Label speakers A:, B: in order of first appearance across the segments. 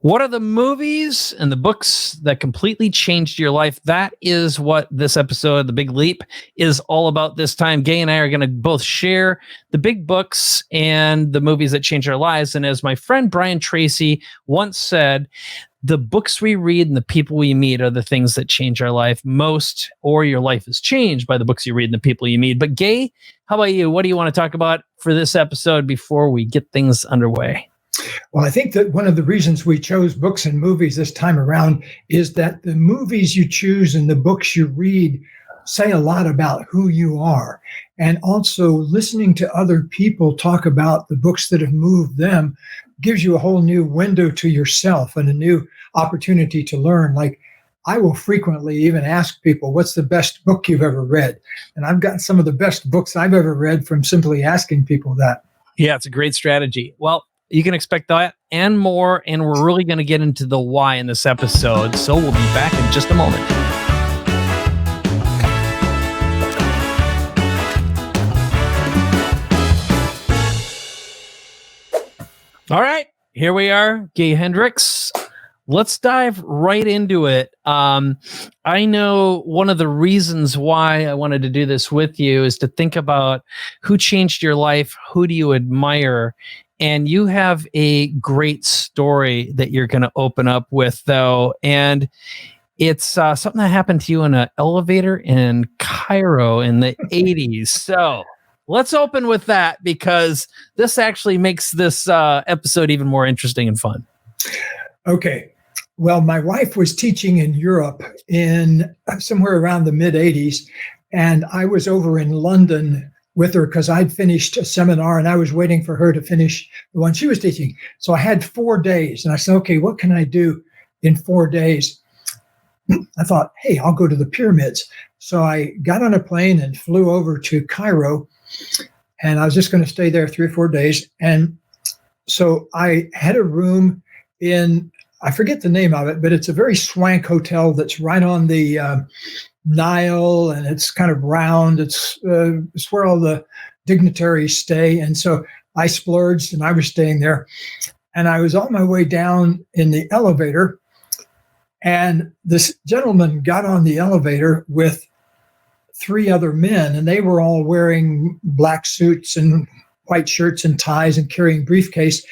A: What are the movies and the books that completely changed your life? That is what this episode, The Big Leap, is all about this time. Gay and I are going to both share the big books and the movies that changed our lives. And as my friend Brian Tracy once said, the books we read and the people we meet are the things that change our life most, or your life is changed by the books you read and the people you meet. But Gay, how about you? What do you want to talk about for this episode before we get things underway?
B: Well, I think that one of the reasons we chose books and movies this time around is that the movies you choose and the books you read say a lot about who you are. And also listening to other people talk about the books that have moved them gives you a whole new window to yourself and a new opportunity to learn. Like, I will frequently even ask people, what's the best book you've ever read? And I've gotten some of the best books I've ever read from simply asking people that.
A: Yeah, it's a great strategy. Well, you can expect that and more, and we're really going to get into the why in this episode. So we'll be back in just a moment. All right, here we are, Gay Hendricks. Let's dive right into it. I know one of the reasons why I wanted to do this with you is to think about who changed your life, who do you admire, and you have a great story that you're going to open up with, though, and it's something that happened to you in an elevator in Cairo in the 80s. So let's open with that, because this actually makes this episode even more interesting and fun.
B: Okay. Well, my wife was teaching in Europe in somewhere around the mid-'80s, and I was over in London with her because I'd finished a seminar and I was waiting for her to finish the one she was teaching. So I had 4 days, and I said, okay, what can I do in 4 days? I thought, hey, I'll go to the pyramids. So I got on a plane and flew over to Cairo, and I was just going to stay there 3 or 4 days. And so I had a room in, I forget the name of it, but it's a very swank hotel that's right on the Nile, and it's kind of round. It's where all the dignitaries stay. And so I splurged and I was staying there. And I was on my way down in the elevator, and this gentleman got on the elevator with 3 other men, and they were all wearing black suits and white shirts and ties and carrying briefcase.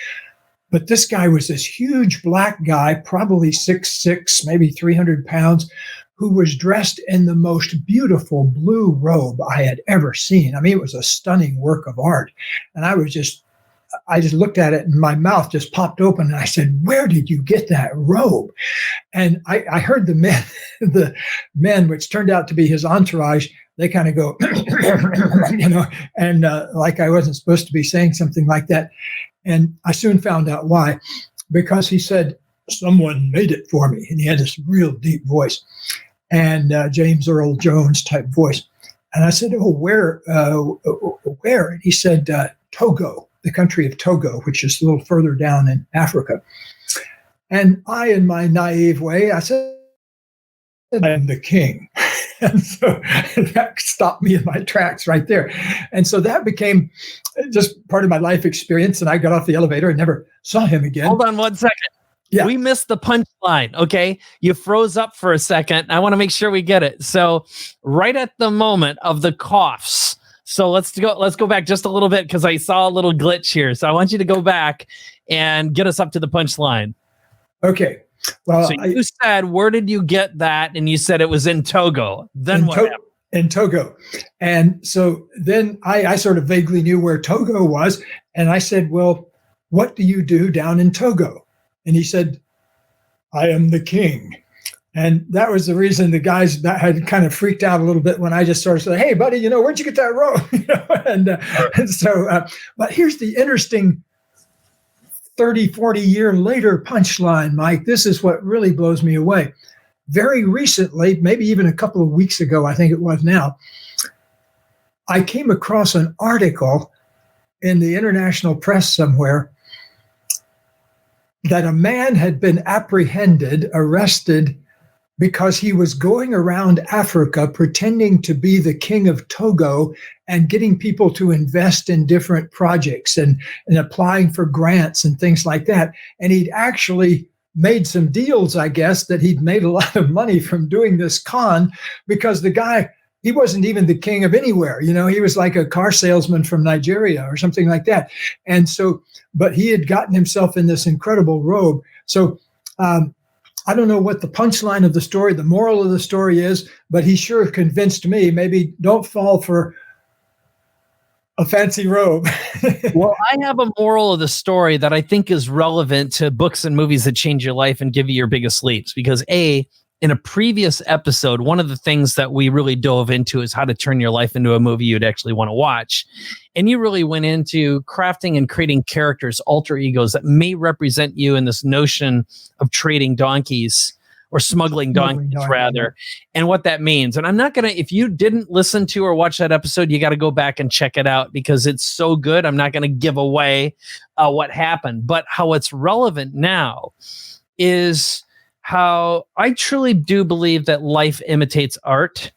B: But this guy was this huge black guy, probably 6'6", maybe 300 pounds, who was dressed in the most beautiful blue robe I had ever seen. I mean, it was a stunning work of art. And I just looked at it and my mouth just popped open. And I said, where did you get that robe? And I heard the men, which turned out to be his entourage, they kind of go, and like I wasn't supposed to be saying something like that. And I soon found out why, because he said, someone made it for me. And he had this real deep voice, and James Earl Jones type voice. And I said, oh, where? And he said, Togo, the country of Togo, which is a little further down in Africa. And I, in my naive way, I said, I am the king. And so that stopped me in my tracks right there. And so that became just part of my life experience. And I got off the elevator and never saw him again.
A: Hold on 1 second. Yeah. We missed the punchline. Okay. You froze up for a second. I want to make sure we get it. So right at the moment of the coughs. So let's go back just a little bit, because I saw a little glitch here. So I want you to go back and get us up to the punchline.
B: Okay. Well,
A: so you said, where did you get that? And you said it was in Togo. Then what happened?
B: In Togo. And so then I sort of vaguely knew where Togo was. And I said, well, what do you do down in Togo? And he said, I am the king. And that was the reason the guys that had kind of freaked out a little bit when I just sort of said, hey, buddy, where'd you get that robe? And so, but here's the interesting 30, 40 year later punchline, Mike. This is what really blows me away. Very recently, maybe even a couple of weeks ago, I think it was now, I came across an article in the international press somewhere that a man had been apprehended, arrested, because he was going around Africa pretending to be the king of Togo and getting people to invest in different projects and applying for grants and things like that. And he'd actually made some deals, I guess, that he'd made a lot of money from doing this con, because the guy, he wasn't even the king of anywhere. He was like a car salesman from Nigeria or something like that. And so, but he had gotten himself in this incredible robe. So I don't know what the punchline of the story, the moral of the story is, but he sure convinced me, maybe don't fall for a fancy robe.
A: Well, I have a moral of the story that I think is relevant to books and movies that change your life and give you your biggest leaps. Because in a previous episode, one of the things that we really dove into is how to turn your life into a movie you'd actually want to watch. And you really went into crafting and creating characters, alter egos that may represent you in this notion of trading donkeys or smuggling donkeys, rather, and what that means. And I'm not going to, if you didn't listen to or watch that episode, you got to go back and check it out because it's so good. I'm not going to give away what happened, but how it's relevant now is how I truly do believe that life imitates art.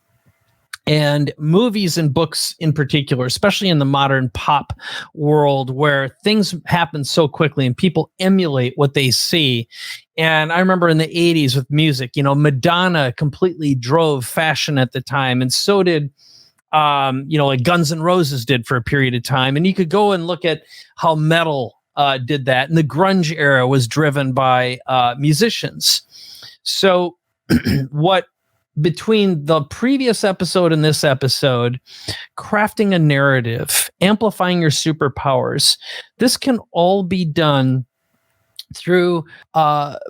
A: And movies and books in particular, especially in the modern pop world where things happen so quickly and people emulate what they see. And I remember in the 80s with music, Madonna completely drove fashion at the time. And so did, like Guns N' Roses did for a period of time. And you could go and look at how metal did that. And the grunge era was driven by musicians. So between the previous episode and this episode, crafting a narrative, amplifying your superpowers, this can all be done through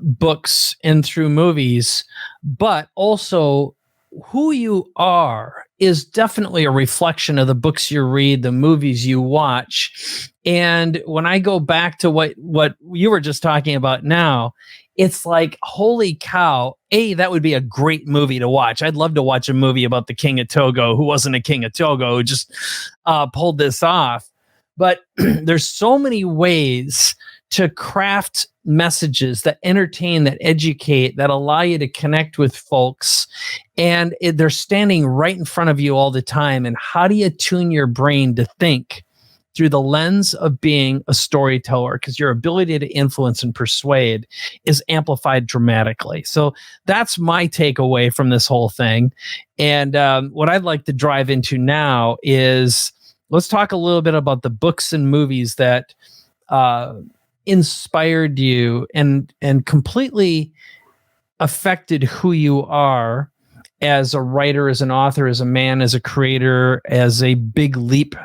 A: books and through movies, but also who you are is definitely a reflection of the books you read, the movies you watch. And when I go back to what you were just talking about now, it's like, holy cow, that would be a great movie to watch. I'd love to watch a movie about the King of Togo, who wasn't a King of Togo, who just pulled this off. But there's so many ways to craft messages that entertain, that educate, that allow you to connect with folks. And they're standing right in front of you all the time. And how do you tune your brain to think through the lens of being a storyteller? Because your ability to influence and persuade is amplified dramatically. So that's my takeaway from this whole thing. And what I'd like to drive into now is, let's talk a little bit about the books and movies that inspired you and completely affected who you are as a writer, as an author, as a man, as a creator, as a big leap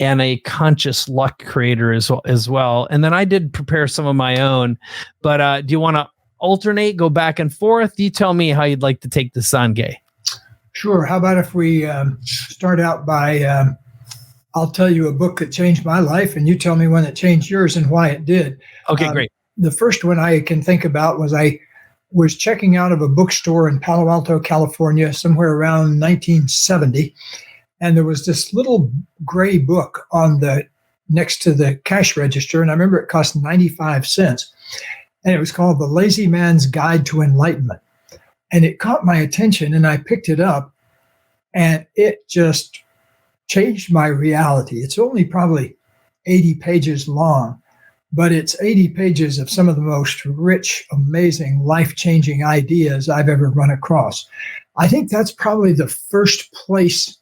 A: and a conscious luck creator as well. And then I did prepare some of my own, but do you want to alternate, go back and forth? You tell me how you'd like to take this on, Gay.
B: Sure. How about if we start out by, I'll tell you a book that changed my life and you tell me when it changed yours and why it did.
A: Okay, great.
B: The first one I can think about was I was checking out of a bookstore in Palo Alto, California, somewhere around 1970. And there was this little gray book next to the cash register. And I remember it cost 95 cents. And it was called The Lazy Man's Guide to Enlightenment. And it caught my attention and I picked it up and it just changed my reality. It's only probably 80 pages long, but it's 80 pages of some of the most rich, amazing, life-changing ideas I've ever run across. I think that's probably the first place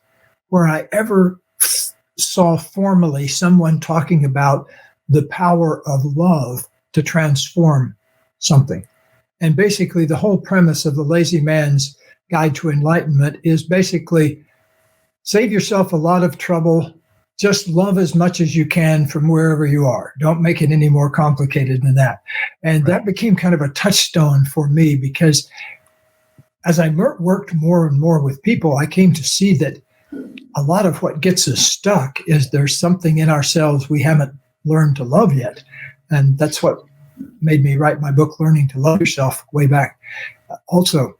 B: where I ever saw formally someone talking about the power of love to transform something. And basically the whole premise of The Lazy Man's Guide to Enlightenment is basically save yourself a lot of trouble. Just love as much as you can from wherever you are. Don't make it any more complicated than that. And that became kind of a touchstone for me because as I worked more and more with people, I came to see that a lot of what gets us stuck is there's something in ourselves we haven't learned to love yet. And that's what made me write my book, Learning to Love Yourself, way back also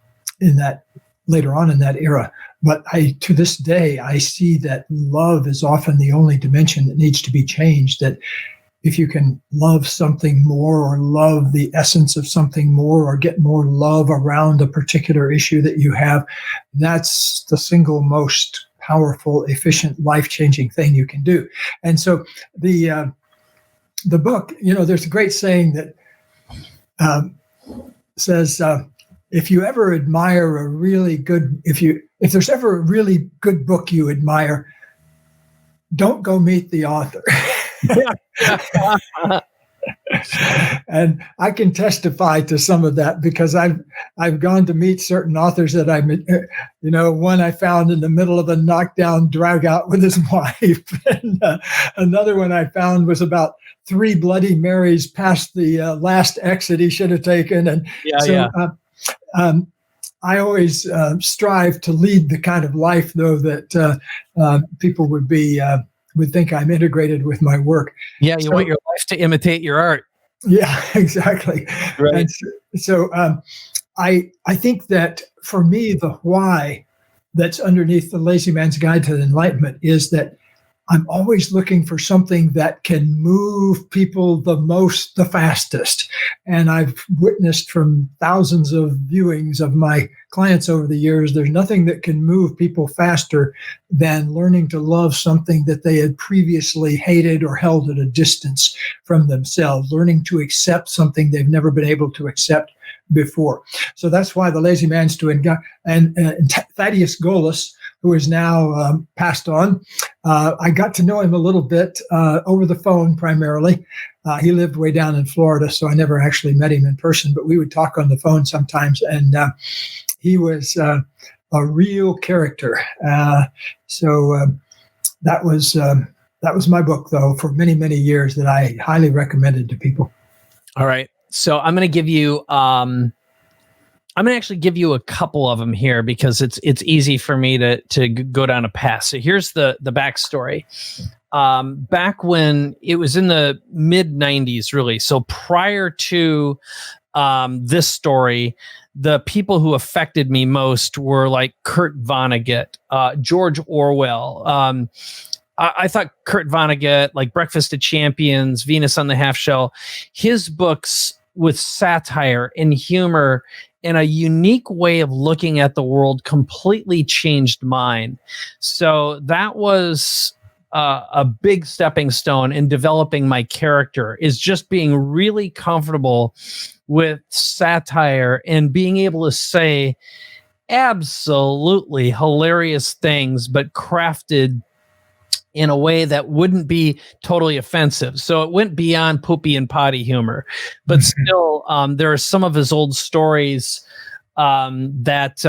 B: later on in that era. But to this day, I see that love is often the only dimension that needs to be changed, that if you can love something more or love the essence of something more or get more love around a particular issue that you have, that's the single most powerful, efficient, life-changing thing you can do. And so the book, there's a great saying that says, if you ever admire a really good, if there's ever a really good book you admire, don't go meet the author. And I can testify to some of that because I've gone to meet certain authors that one I found in the middle of a knockdown drag out with his wife, and another one I found was about 3 Bloody Marys past the last exit he should have taken, and I always strive to lead the kind of life, though, that people would think I'm integrated with my work.
A: Yeah, you want your life to imitate your art.
B: Yeah, exactly.
A: Right.
B: And so I think that for me, the why that's underneath the Lazy Man's Guide to Enlightenment is that I'm always looking for something that can move people the fastest. And I've witnessed from thousands of viewings of my clients over the years, there's nothing that can move people faster than learning to love something that they had previously hated or held at a distance from themselves, learning to accept something they've never been able to accept before. So that's why the Lazy Man's doing, and Thaddeus Golis, who is now passed on. I got to know him a little bit over the phone primarily. He lived way down in Florida, so I never actually met him in person, but we would talk on the phone sometimes, and he was a real character. So that was my book, though, for many, many years that I highly recommended to people.
A: All right. So I'm going to give you I'm going to actually give you a couple of them here because it's easy for me to go down a path. So here's the backstory. Back when it was in the mid 90s, really. So prior to this story, the people who affected me most were like Kurt Vonnegut, George Orwell. I thought Kurt Vonnegut, like Breakfast of Champions, Venus on the Half Shell, his books with satire and humor and a unique way of looking at the world completely changed mine. So that was a big stepping stone in developing my character, is just being really comfortable with satire and being able to say absolutely hilarious things, but crafted in a way that wouldn't be totally offensive. So it went beyond poopy and potty humor, but still, there are some of his old stories that,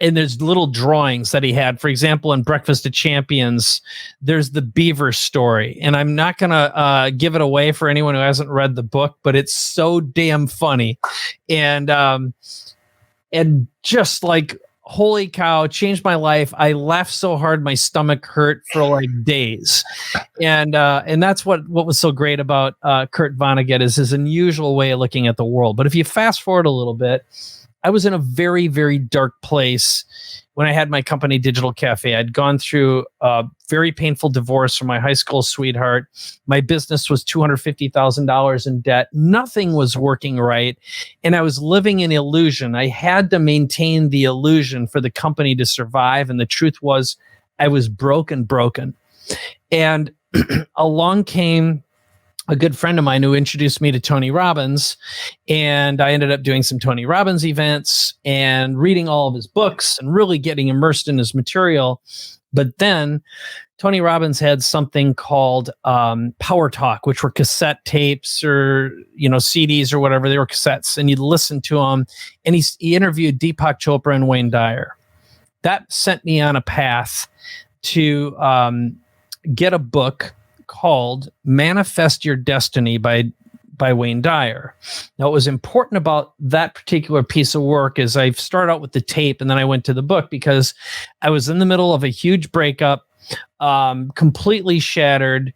A: and there's little drawings that he had. For example, in Breakfast of Champions, there's the beaver story, and I'm not going to give it away for anyone who hasn't read the book, but it's so damn funny. And just like, holy cow, changed my life. I laughed so hard my stomach hurt for like days. And that's what was so great about Kurt Vonnegut, is his unusual way of looking at the world. But if you fast forward a little bit, I was in a very, very dark place when I had my company Digital Cafe. I'd gone through a very painful divorce from my high school sweetheart. My business was $250,000 in debt. Nothing was working right. And I was living in illusion. I had to maintain the illusion for the company to survive. And the truth was, I was broken. And along came a good friend of mine who introduced me to Tony Robbins, and I ended up doing some Tony Robbins events and reading all of his books and really getting immersed in his material. But then Tony Robbins had something called Power Talk, which were cassette tapes or, CDs or whatever. They were cassettes, and you'd listen to them. And he interviewed Deepak Chopra and Wayne Dyer. That sent me on a path to get a book called Manifest Your Destiny by Wayne Dyer. Now, what was important about that particular piece of work is I started out with the tape, and then I went to the book because I was in the middle of a huge breakup, completely shattered.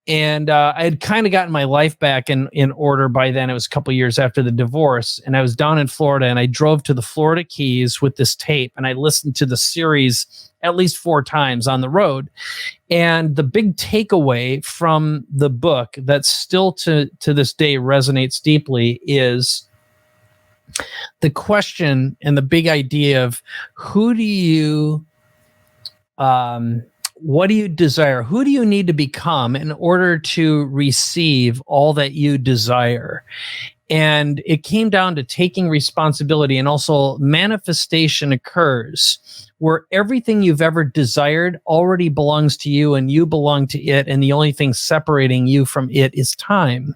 A: And I had kind of gotten my life back in order by then. It was a couple of years after the divorce. And I was down in Florida, and I drove to the Florida Keys with this tape, and I listened to the series at least 4 times on the road. And the big takeaway from the book that still to this day resonates deeply is the question and the big idea of who do you what do you desire? Who do you need to become in order to receive all that you desire? And it came down to taking responsibility, and also manifestation occurs where everything you've ever desired already belongs to you and you belong to it. And the only thing separating you from it is time.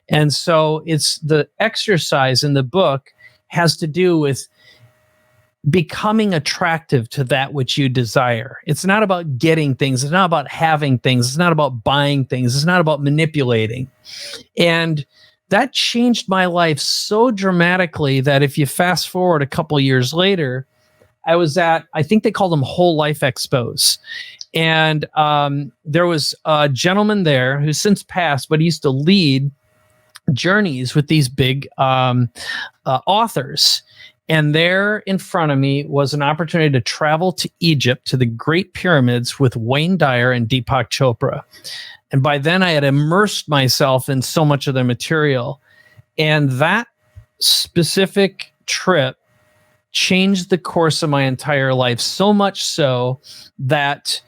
A: And so it's the exercise in the book has to do with becoming attractive to that which you desire. It's not about getting things. It's not about having things. It's not about buying things. It's not about manipulating. And that changed my life so dramatically that if you fast forward a couple years later, I was at, I think they called them whole life expos. And there was a gentleman there who's since passed, but he used to lead journeys with these big authors. And there in front of me was an opportunity to travel to Egypt, to the Great Pyramids with Wayne Dyer and Deepak Chopra. And by then I had immersed myself in so much of their material. And that specific trip changed the course of my entire life, so much so that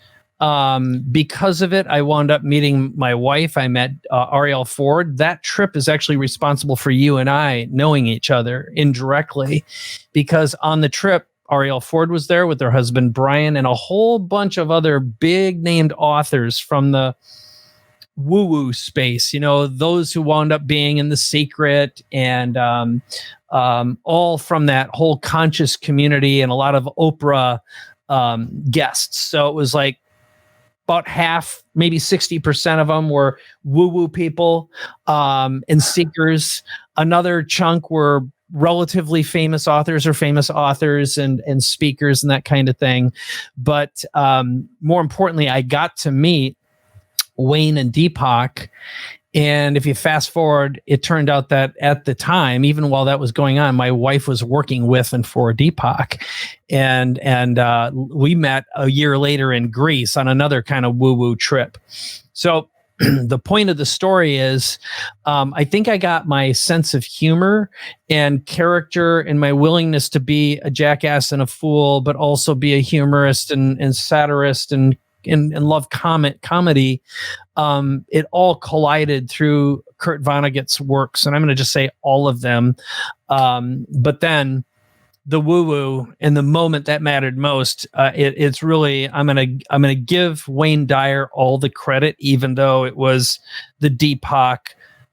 A: because of it, I wound up meeting my wife. I met Ariel Ford. That trip is actually responsible for you and I knowing each other indirectly, because on the trip, Ariel Ford was there with her husband, Brian, and a whole bunch of other big named authors from the woo-woo space, you know, those who wound up being in The Secret, and all from that whole conscious community, and a lot of Oprah guests. So it was like about half, maybe 60% of them were woo-woo people and seekers. Another chunk were relatively famous authors or famous authors and speakers and that kind of thing. But more importantly, I got to meet Wayne and Deepak. And if you fast forward, it turned out that at the time, even while that was going on, my wife was working with and for Deepak. And we met a year later in Greece on another kind of woo-woo trip. So the point of the story is, I think I got my sense of humor and character and my willingness to be a jackass and a fool, but also be a humorist and satirist and love comedy. It all collided through Kurt Vonnegut's works, and I'm going to just say all of them. But then the woo-woo and the moment that mattered most, it's really, I'm gonna give Wayne Dyer all the credit, even though it was the Deepak,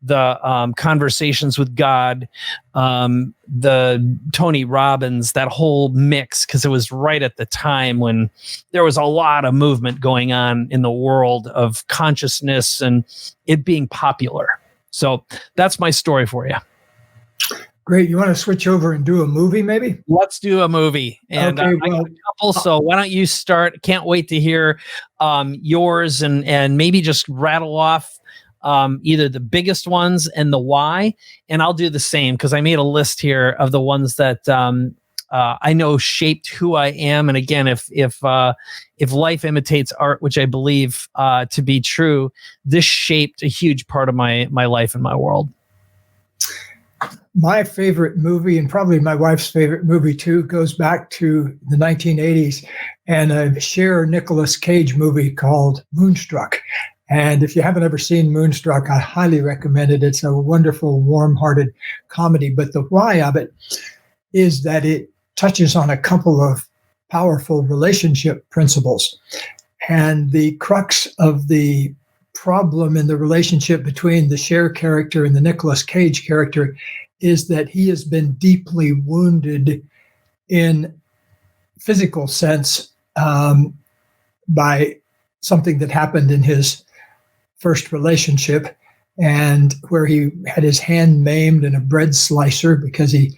A: the Conversations with God, the Tony Robbins, that whole mix, because it was right at the time when there was a lot of movement going on in the world of consciousness and it being popular. So that's my story for you.
B: Great. You want to switch over and do a movie, maybe?
A: Let's do a movie. And
B: okay,
A: I got a couple, so why don't you start? Can't wait to hear yours and maybe just rattle off either the biggest ones and the why, and I'll do the same because I made a list here of the ones that I know shaped who I am. And again, if life imitates art, which I believe to be true, this shaped a huge part of my life and my world.
B: My favorite movie, and probably my wife's favorite movie too, goes back to the 1980s and a Cher Nicolas Cage movie called Moonstruck. And if you haven't ever seen Moonstruck, I highly recommend it. It's a wonderful, warm-hearted comedy. But the why of it is that it touches on a couple of powerful relationship principles. And the crux of the problem in the relationship between the Cher character and the Nicolas Cage character is that he has been deeply wounded in physical sense by something that happened in his first relationship, and where he had his hand maimed in a bread slicer because he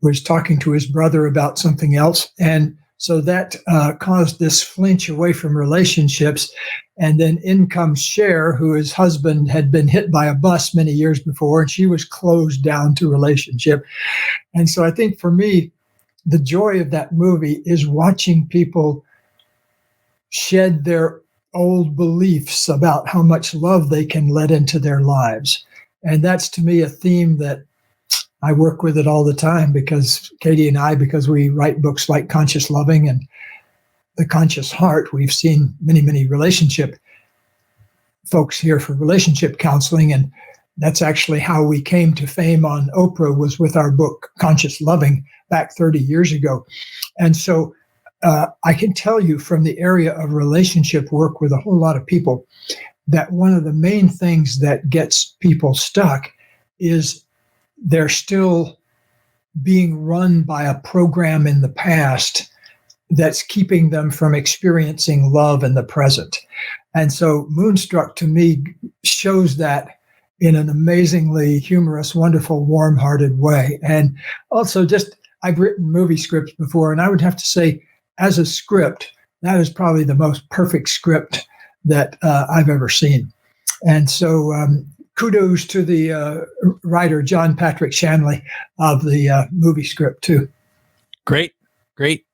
B: was talking to his brother about something else. And so that caused this flinch away from relationships. And then in comes Cher, who his husband had been hit by a bus many years before, and she was closed down to relationship. And so I think for me, the joy of that movie is watching people shed their old beliefs about how much love they can let into their lives. And that's, to me, a theme that I work with it all the time, because Katie and I, because we write books like Conscious Loving, and the conscious heart. We've seen many, many relationship folks here for relationship counseling, and that's actually how we came to fame on Oprah, was with our book Conscious Loving back 30 years ago. And so I can tell you from the area of relationship work with a whole lot of people that one of the main things that gets people stuck is they're still being run by a program in the past that's keeping them from experiencing love in the present. And so Moonstruck to me shows that in an amazingly humorous, wonderful, warm-hearted way. And also just, I've written movie scripts before, and I would have to say, as a script, that is probably the most perfect script that I've ever seen. And so kudos to the writer, John Patrick Shanley, of the movie script too.
A: Great.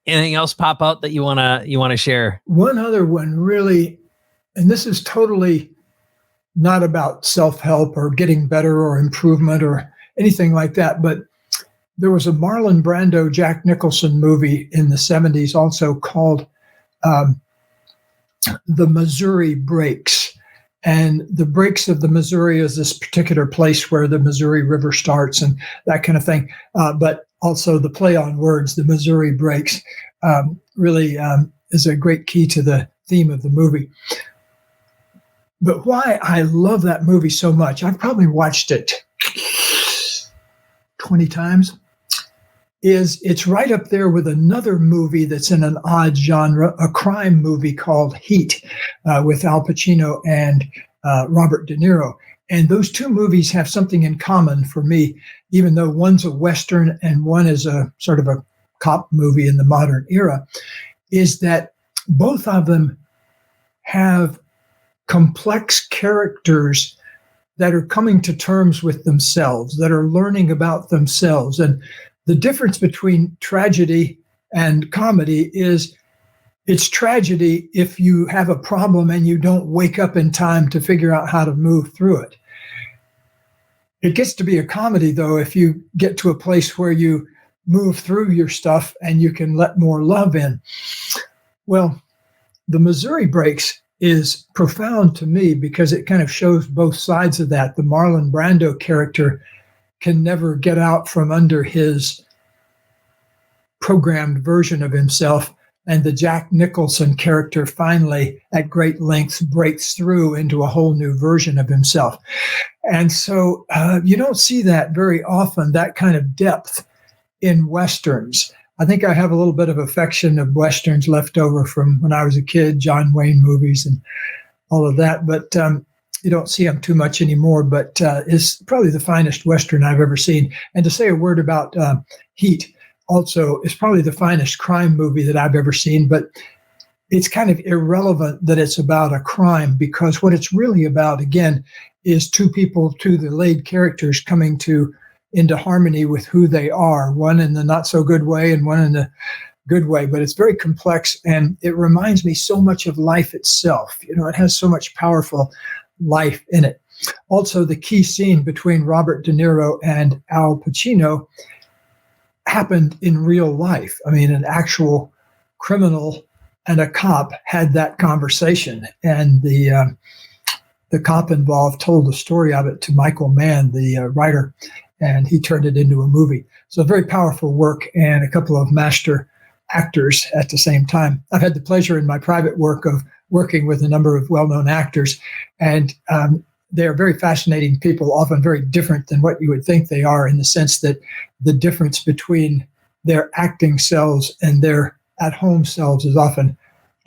A: Anything else pop out that you wanna share?
B: One other one really, and this is totally not about self-help or getting better or improvement or anything like that, but there was a Marlon Brando, Jack Nicholson movie in the 70s also called The Missouri Breaks. And the breaks of the Missouri is this particular place where the Missouri River starts and that kind of thing. But also the play on words, the Missouri Breaks, really is a great key to the theme of the movie. But why I love that movie so much, I've probably watched it 20 times, is it's right up there with another movie that's in an odd genre, a crime movie called Heat, with Al Pacino and Robert De Niro. And those two movies have something in common for me, even though one's a Western and one is a sort of a cop movie in the modern era, is that both of them have complex characters that are coming to terms with themselves, that are learning about themselves. And the difference between tragedy and comedy is it's tragedy if you have a problem and you don't wake up in time to figure out how to move through it. It gets to be a comedy, though, if you get to a place where you move through your stuff and you can let more love in. Well, the Missouri Breaks is profound to me because it kind of shows both sides of that. The Marlon Brando character can never get out from under his programmed version of himself, and the Jack Nicholson character finally, at great lengths, breaks through into a whole new version of himself. And so you don't see that very often, that kind of depth in Westerns. I think I have a little bit of affection of Westerns left over from when I was a kid, John Wayne movies and all of that, but you don't see them too much anymore, but it's probably the finest Western I've ever seen. And to say a word about Heat, also, is probably the finest crime movie that I've ever seen, but it's kind of irrelevant that it's about a crime, because what it's really about, again, is two people, two the lead characters coming into harmony with who they are, one in the not so good way and one in the good way. But it's very complex, and it reminds me so much of life itself. You know, it has so much powerful life in it. Also, the key scene between Robert De Niro and Al Pacino happened in real life. I mean, an actual criminal and a cop had that conversation, and the cop involved told the story of it to Michael Mann, the writer, and he turned it into a movie. So very powerful work, and a couple of master actors at the same time. I've had the pleasure in my private work of working with a number of well-known actors, and they're very fascinating people, often very different than what you would think they are, in the sense that the difference between their acting selves and their at-home selves is often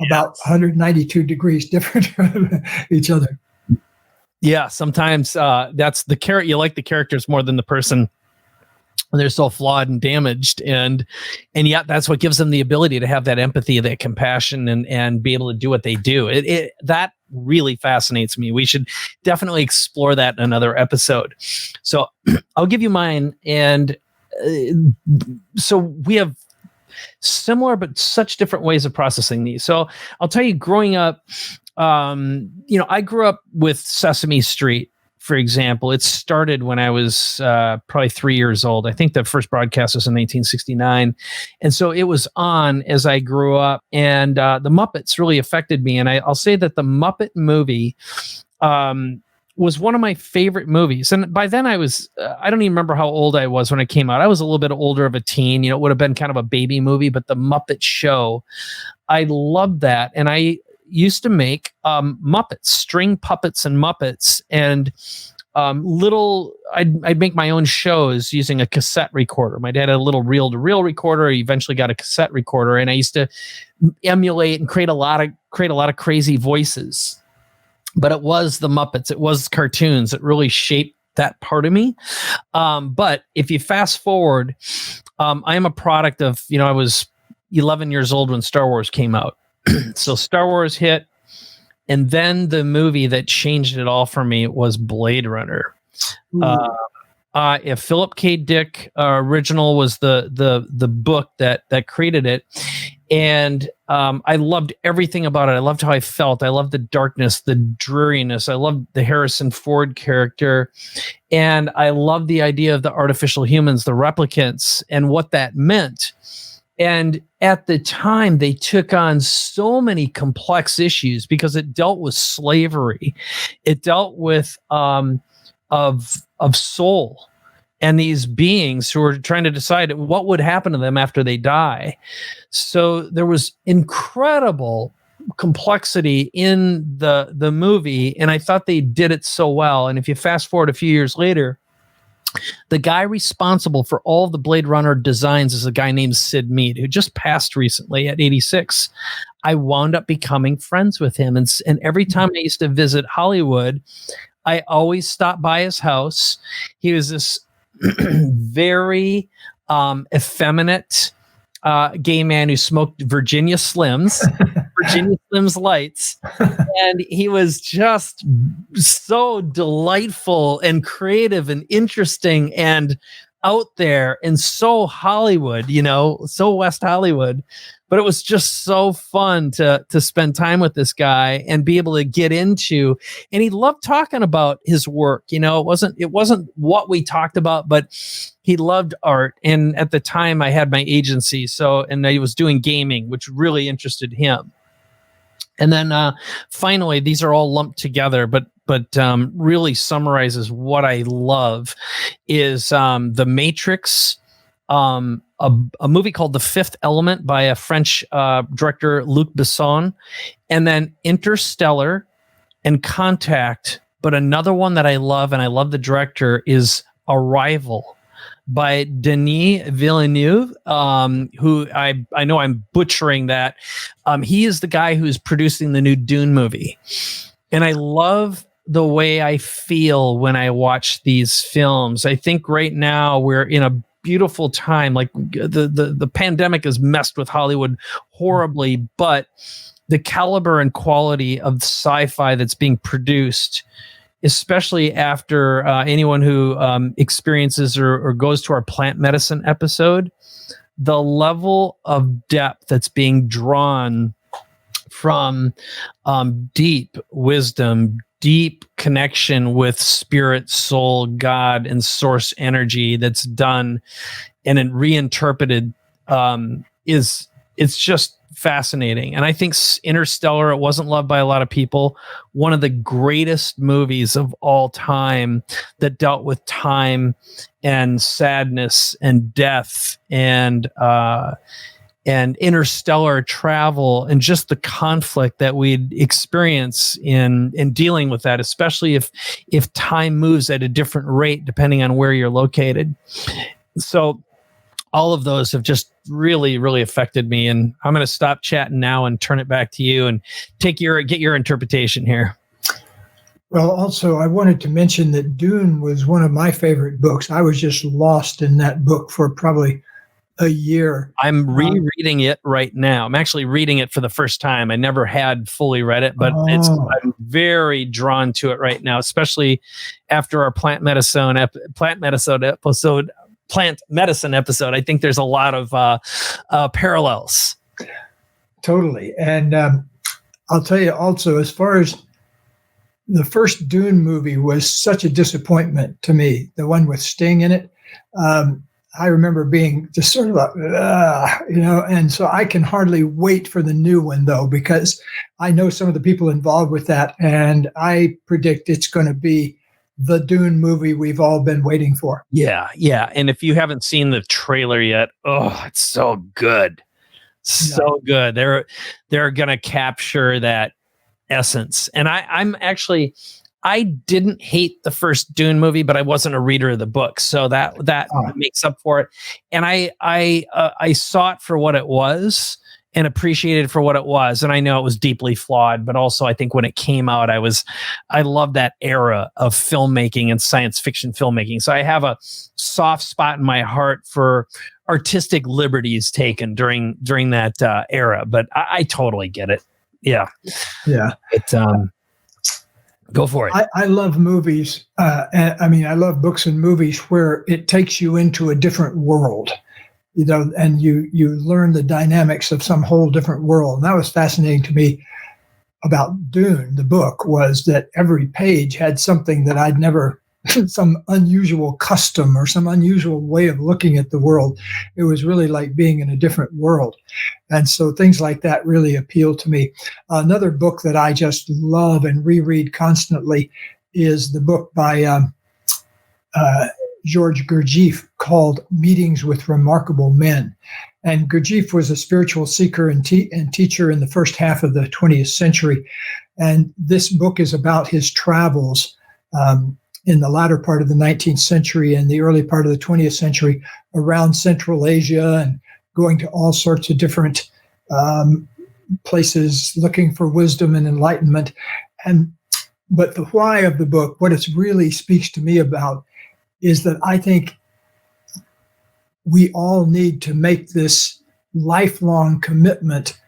B: about 192 degrees different from each other.
A: Yeah, sometimes that's the character. You like the characters more than the person. They're so flawed and damaged, and yet that's what gives them the ability to have that empathy, that compassion, and be able to do what they do. That really fascinates me. We should definitely explore that in another episode. So I'll give you mine, and so we have similar but such different ways of processing these. So I'll tell you, growing up, I grew up with Sesame Street for example, it started when I was probably 3 years old. I think the first broadcast was in 1969. And so it was on as I grew up. And the Muppets really affected me. And I'll say that the Muppet movie was one of my favorite movies. And by then I was, I don't even remember how old I was when it came out. I was a little bit older of a teen. You know, it would have been kind of a baby movie, but the Muppet Show, I loved that. And I used to make Muppets, string puppets and Muppets, and I'd make my own shows using a cassette recorder. My dad had a little reel-to-reel recorder. He eventually got a cassette recorder, and I used to emulate and create a lot of crazy voices. But it was the Muppets. It was cartoons. It really shaped that part of me. But if you fast forward, I am a product of, I was 11 years old when Star Wars came out. So Star Wars hit, and then the movie that changed it all for me was Blade Runner. If Philip K. Dick original was the book that created it, and I loved everything about it. I loved how I felt. I loved the darkness, the dreariness. I loved the Harrison Ford character, and I loved the idea of the artificial humans, the replicants, and what that meant. And at the time, they took on so many complex issues because it dealt with slavery. It dealt with of soul and these beings who were trying to decide what would happen to them after they die. So there was incredible complexity in the movie, and I thought they did it so well. And if you fast forward a few years later, the guy responsible for all of the Blade Runner designs is a guy named Sid Mead, who just passed recently at 86. I wound up becoming friends with him. And every time I used to visit Hollywood, I always stopped by his house. He was this very effeminate gay man who smoked Virginia Slims lights. And he was just so delightful and creative and interesting and out there and so Hollywood, so West Hollywood. But it was just so fun to spend time with this guy and be able to get into, and he loved talking about his work. It wasn't what we talked about, but he loved art. And at the time I had my agency. And I was doing gaming, which really interested him. And then finally, these are all lumped together, but really summarizes what I love is The Matrix, a movie called The Fifth Element by a French director, Luc Besson, and then Interstellar and Contact. But another one that I love, and I love the director, is Arrival by Denis Villeneuve, who I know I'm butchering that. He is the guy who's producing the new Dune movie. And I love the way I feel when I watch these films. I think right now we're in a beautiful time. Like the pandemic has messed with Hollywood horribly, but the caliber and quality of sci-fi that's being produced, especially after anyone who experiences or goes to our plant medicine episode, the level of depth that's being drawn from deep wisdom, deep connection with spirit, soul, God, and source energy that's done and then reinterpreted it's just fascinating. And I think Interstellar, it wasn't loved by a lot of people. One of the greatest movies of all time that dealt with time and sadness and death and interstellar travel and just the conflict that we'd experience in dealing with that, especially if time moves at a different rate depending on where you're located. So all of those have just really, really affected me. And I'm going to stop chatting now and turn it back to you and get your interpretation here.
B: Well, also, I wanted to mention that Dune was one of my favorite books. I was just lost in that book for probably a year.
A: I'm rereading it right now. I'm actually reading it for the first time. I never had fully read it, but I'm very drawn to it right now, especially after our plant medicine episode. I think there's a lot of parallels.
B: Totally. And I'll tell you also, as far as the first Dune movie was such a disappointment to me, the one with Sting in it. I remember being just sort of and so I can hardly wait for the new one, though, because I know some of the people involved with that, and I predict it's going to be the Dune movie we've all been waiting for.
A: Yeah, yeah. And if you haven't seen the trailer yet, oh, it's so good. So good. They're going to capture that essence. And I didn't hate the first Dune movie, but I wasn't a reader of the book, so that makes up for it. And I saw it for what it was and appreciated it for what it was. And I know it was deeply flawed, but also I think when it came out, I loved that era of filmmaking and science fiction filmmaking. So I have a soft spot in my heart for artistic liberties taken during that era. But I totally get it. Yeah. Go for it.
B: I love movies. I love books and movies where it takes you into a different world, and you learn the dynamics of some whole different world. And that was fascinating to me about Dune, the book, was that every page had something that I'd never, some unusual custom or some unusual way of looking at the world. It was really like being in a different world. And so things like that really appeal to me. Another book that I just love and reread constantly is the book by George Gurdjieff called Meetings with Remarkable Men. And Gurdjieff was a spiritual seeker and teacher in the first half of the 20th century. And this book is about his travels in the latter part of the 19th century and the early part of the 20th century around Central Asia and going to all sorts of different places looking for wisdom and enlightenment. But the why of the book, what it really speaks to me about, is that I think we all need to make this lifelong commitment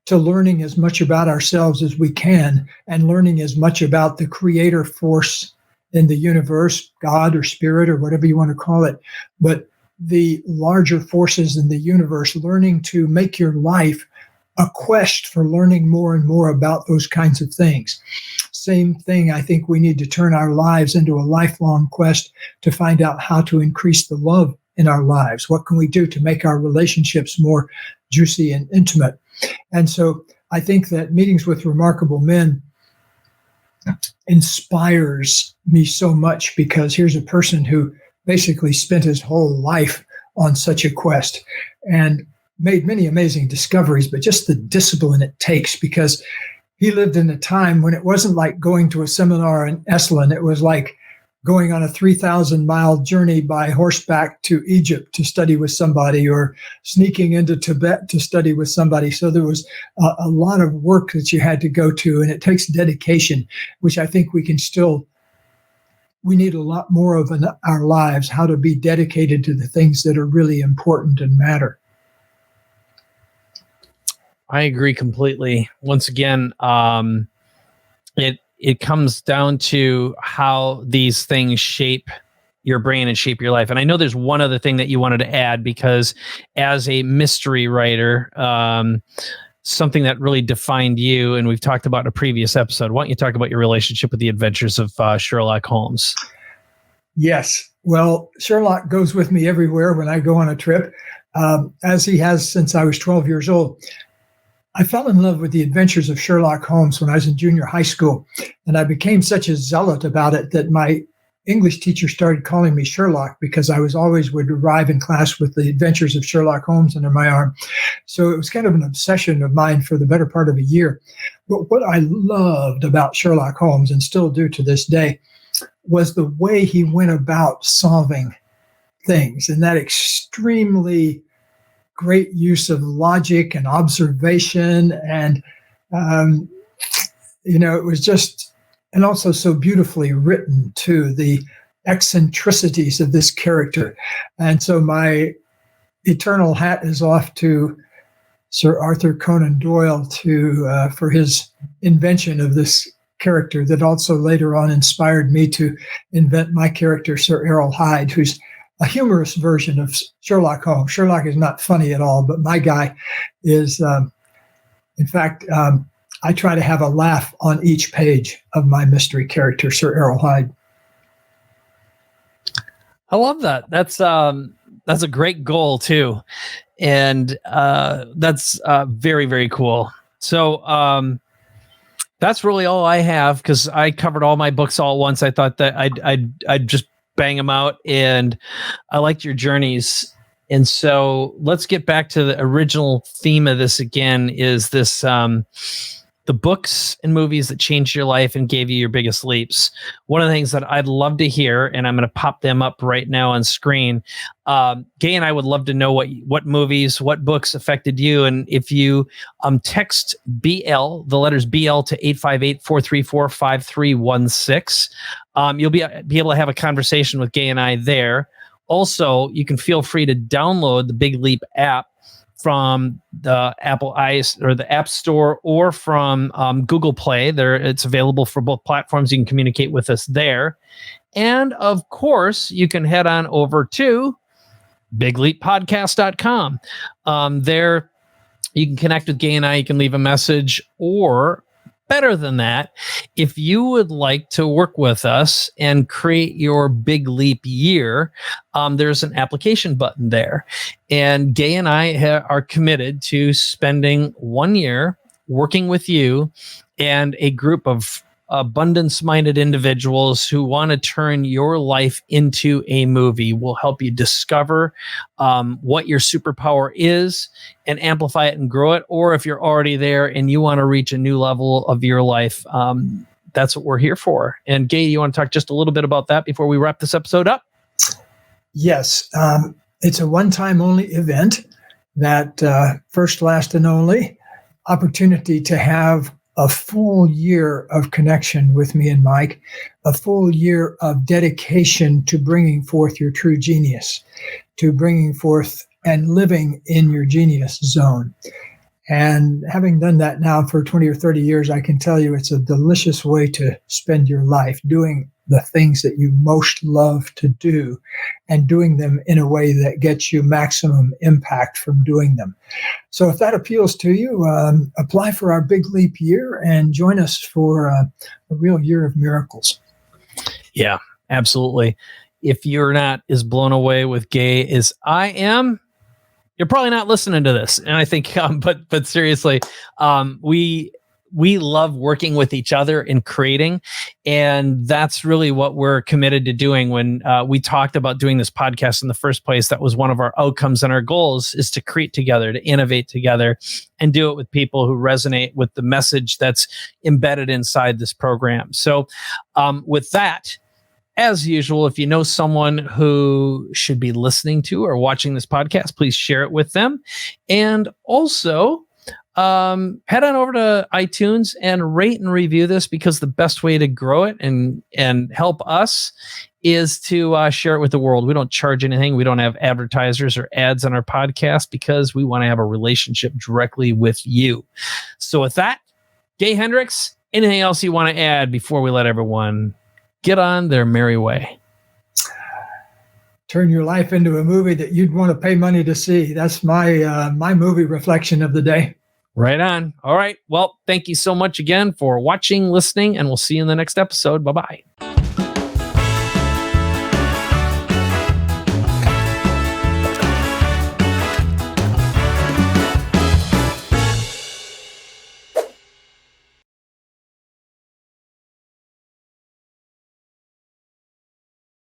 B: to learning as much about ourselves as we can and learning as much about the creator force in the universe, God or spirit or whatever you want to call it, but the larger forces in the universe, learning to make your life a quest for learning more and more about those kinds of things. Same thing, I think we need to turn our lives into a lifelong quest to find out how to increase the love in our lives. What can we do to make our relationships more juicy and intimate? And so I think that Meetings with Remarkable Men inspires me so much, because here's a person who basically spent his whole life on such a quest and made many amazing discoveries, but just the discipline it takes, because he lived in a time when it wasn't like going to a seminar in Esalen. It was like going on a 3,000-mile journey by horseback to Egypt to study with somebody, or sneaking into Tibet to study with somebody. So there was a lot of work that you had to go to, and it takes dedication, which I think we need a lot more of in our lives, how to be dedicated to the things that are really important and matter.
A: I agree completely. Once again, it comes down to how these things shape your brain and shape your life. And I know there's one other thing that you wanted to add, because as a mystery writer, something that really defined you, and we've talked about in a previous episode. Why don't you talk about your relationship with the adventures of Sherlock Holmes?
B: Yes. Well, Sherlock goes with me everywhere when I go on a trip, as he has since I was 12 years old. I fell in love with the adventures of Sherlock Holmes when I was in junior high school, and I became such a zealot about it that my English teacher started calling me Sherlock, because I would arrive in class with the adventures of Sherlock Holmes under my arm. So it was kind of an obsession of mine for the better part of a year. But what I loved about Sherlock Holmes, and still do to this day, was the way he went about solving things, and that extremely great use of logic and observation. And, it was just, and also so beautifully written too, the eccentricities of this character. And so my eternal hat is off to Sir Arthur Conan Doyle for his invention of this character that also later on inspired me to invent my character, Sir Errol Hyde, who's a humorous version of Sherlock Holmes. Sherlock is not funny at all, but my guy is, in fact, I try to have a laugh on each page of my mystery character, Sir Errol Hyde.
A: I love that. That's a great goal too, and that's very, very cool. So that's really all I have, because I covered all my books all at once. I thought that I'd just bang them out, and I liked your journeys. And so let's get back to the original theme of this again, is this the books and movies that changed your life and gave you your biggest leaps. One of the things that I'd love to hear, and I'm going to pop them up right now on screen. Gay and I would love to know what movies, what books affected you. And if you text BL, the letters BL, to 858-434-5316, you'll be able to have a conversation with Gay and I there. Also, you can feel free to download the Big Leap app from the Apple or the App Store, or from Google Play. It's available for both platforms. You can communicate with us there. And of course, you can head on over to bigleappodcast.com. There you can connect with Gay and I. You can leave a message, or better than that, if you would like to work with us and create your big leap year, there's an application button there. And Gay and I are committed to spending 1 year working with you and a group of abundance-minded individuals who want to turn your life into a movie. We'll help you discover what your superpower is and amplify it and grow it. Or if you're already there and you want to reach a new level of your life, that's what we're here for. And Gay, you want to talk just a little bit about that before we wrap this episode up?
B: Yes. It's a one-time only event, that first, last, and only opportunity to have a full year of connection with me and Mike, a full year of dedication to bringing forth your true genius, to bringing forth and living in your genius zone. And having done that now for 20 or 30 years, I can tell you it's a delicious way to spend your life, doing the things that you most love to do, and doing them in a way that gets you maximum impact from doing them. So if that appeals to you, apply for our Big Leap year and join us for a real year of miracles.
A: Yeah, absolutely. If you're not as blown away with Gay as I am, you're probably not listening to this. And I think, but seriously, we love working with each other and creating. And that's really what we're committed to doing. When we talked about doing this podcast in the first place, that was one of our outcomes and our goals, is to create together, to innovate together, and do it with people who resonate with the message that's embedded inside this program. So with that, as usual, if you know someone who should be listening to or watching this podcast, please share it with them. And also, head on over to iTunes and rate and review this, because the best way to grow it and help us is to share it with the world. We don't charge anything. We don't have advertisers or ads on our podcast, because we want to have a relationship directly with you. So with that, Gay Hendricks, anything else you want to add before we let everyone get on their merry way?
B: Turn your life into a movie that you'd want to pay money to see. That's my my movie reflection of the day.
A: Right on. All right. Well, thank you so much again for watching, listening, and we'll see you in the next episode. Bye-bye.